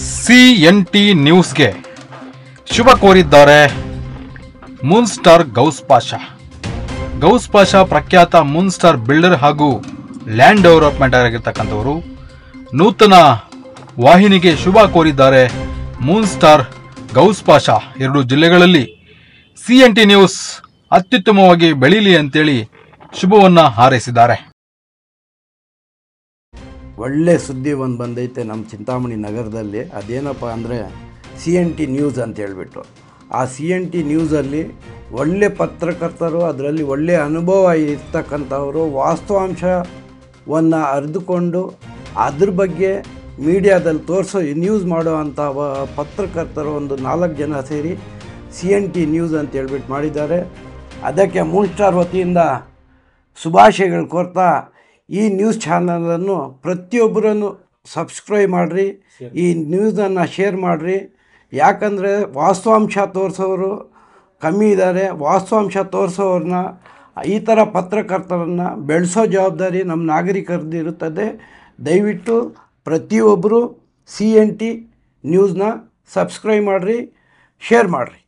CNT ನ್ಯೂಸ್ಗೆ ಶುಭ ಕೋರಿದ್ದಾರೆ ಮೂನ್ ಸ್ಟಾರ್ ಗೌಸ್ ಪಾಷಾ. ಗೌಸ್ ಪಾಷಾ ಪ್ರಖ್ಯಾತ ಮೂನ್ ಸ್ಟಾರ್ ಬಿಲ್ಡರ್ ಹಾಗೂ ಲ್ಯಾಂಡ್ ಡೆವಲಪ್ಮೆಂಟ್ ಆಗಿರ್ತಕ್ಕಂಥವರು ನೂತನ ವಾಹಿನಿಗೆ ಶುಭ ಕೋರಿದ್ದಾರೆ. ಮೂನ್ ಸ್ಟಾರ್ ಗೌಸ್ ಪಾಷಾ ಎರಡು ಜಿಲ್ಲೆಗಳಲ್ಲಿ CNT ನ್ಯೂಸ್ ಅತ್ಯುತ್ತಮವಾಗಿ ಬೆಳೀಲಿ ಅಂತೇಳಿ ಶುಭವನ್ನ ಹಾರೈಸಿದ್ದಾರೆ. ಒಳ್ಳೆ ಸುದ್ದಿ ಒಂದು ಬಂದೈತೆ ನಮ್ಮ ಚಿಂತಾಮಣಿ ನಗರದಲ್ಲಿ. ಅದೇನಪ್ಪ ಅಂದರೆ CNT ನ್ಯೂಸ್ ಅಂತ ಹೇಳ್ಬಿಟ್ಟು, ಆ CNT ನ್ಯೂಸಲ್ಲಿ ಒಳ್ಳೆ ಪತ್ರಕರ್ತರು, ಅದರಲ್ಲಿ ಒಳ್ಳೆಯ ಅನುಭವ ಇರ್ತಕ್ಕಂಥವರು ವಾಸ್ತವಾಂಶವನ್ನು ಅರಿದುಕೊಂಡು ಅದ್ರ ಬಗ್ಗೆ ಮೀಡಿಯಾದಲ್ಲಿ ತೋರಿಸೋ ನ್ಯೂಸ್ ಮಾಡೋ ಅಂಥ ಪತ್ರಕರ್ತರು ಒಂದು 4 ಜನ ಸೇರಿ CNT ನ್ಯೂಸ್ ಅಂತ ಹೇಳ್ಬಿಟ್ಟು ಮಾಡಿದ್ದಾರೆ. ಅದಕ್ಕೆ ಮೂನ್ ಸ್ಟಾರ್ ವತಿಯಿಂದ ಶುಭಾಶಯಗಳು ಕೋರ್ತಾ ಈ ನ್ಯೂಸ್ ಚಾನಲನ್ನು ಪ್ರತಿಯೊಬ್ಬರನ್ನು ಸಬ್ಸ್ಕ್ರೈಬ್ ಮಾಡಿರಿ, ಈ ನ್ಯೂಸನ್ನು ಶೇರ್ ಮಾಡಿರಿ. ಯಾಕಂದರೆ ವಾಸ್ತವಾಂಶ ತೋರಿಸೋರು ಕಮ್ಮಿ ಇದ್ದಾರೆ. ವಾಸ್ತವಾಂಶ ತೋರಿಸೋರನ್ನ, ಈ ಥರ ಪತ್ರಕರ್ತರನ್ನು ಬೆಳೆಸೋ ಜವಾಬ್ದಾರಿ ನಮ್ಮ ನಾಗರಿಕರದ್ದು ಇರುತ್ತದೆ. ದಯವಿಟ್ಟು ಪ್ರತಿಯೊಬ್ಬರು CNT ನ್ಯೂಸ್ನ ಸಬ್ಸ್ಕ್ರೈಬ್ ಮಾಡಿರಿ, ಶೇರ್ ಮಾಡಿರಿ.